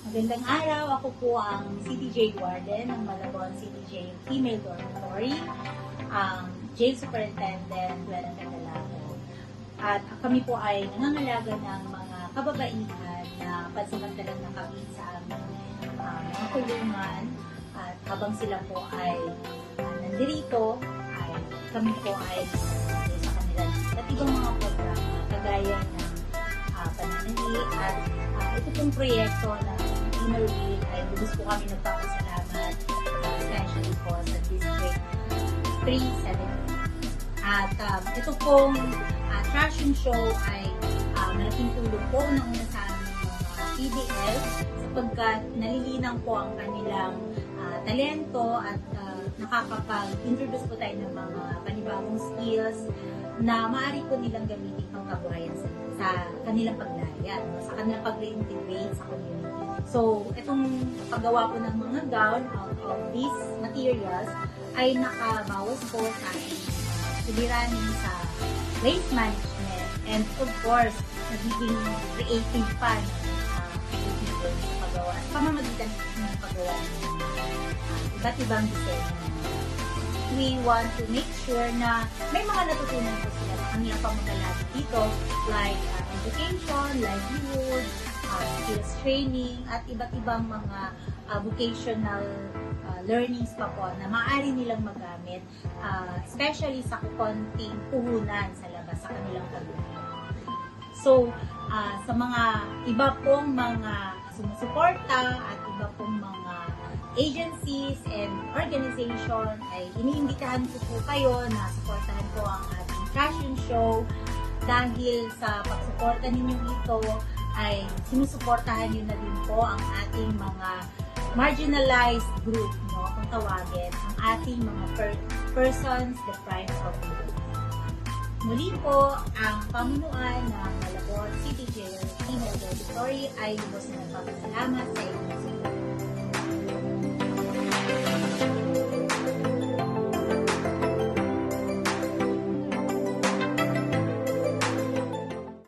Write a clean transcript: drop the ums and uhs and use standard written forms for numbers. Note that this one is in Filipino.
Magandang araw, ako po ang CTJ Warden ng Malabon CTJ Female Dormitory, Jail Superintendent Glenn Candelago. At kami po ay nangangalaga ng mga kababaihan na pansamantalang nakabit sa aming mga kulungan. At habang sila po ay nandirito, ay kami po ay nagsasabi sa kanila ng iba't ibang mga programa kagaya ng pananali at ito pong proyekto ng Inner Wheel ay lubos po kami nagpapasalamat essentially po sa District 370. At ito pong trashing show ay malaking tulong po una sa aming mga PBL sapagkat nalilinang po ang kanilang talento at nakakapag-introduce po tayo ng mga panibagong skills na maaari po nilang gamitin pangkabuhayan sa kanilang paglaya, sa kanilang pag-reintegrate sa community. So, itong paggawa po ng mga gown out of these materials ay nakabawas po sa ating suliranin sa waste management and of course, nagiging creative pa ng paggawa at pamamagitan ng paggawa ng iba't ibang disenyo. We want to make sure na may mga natutunan po sila sa kanilang pamagalagi dito like education, livelihood, skills training, at iba't ibang mga vocational learnings pa po na maaari nilang magamit, especially sa konting puhunan sa labas sa kanilang paglaya. So, sa mga iba pong mga sumusuporta at iba pong mga agencies and organization ay iniimbitahan ko po kayo na suportahan po ang ating fashion show dahil sa pagsuporta ninyong ito ay sinusuportahan nyo na din po ang ating mga marginalized group, no, kung tawagin, ang ating mga persons deprived of liberty. Muli po, ang pamunuan ng Malabon CTJ Female Dormitory ay lubos na nagpapasalamat sa inyong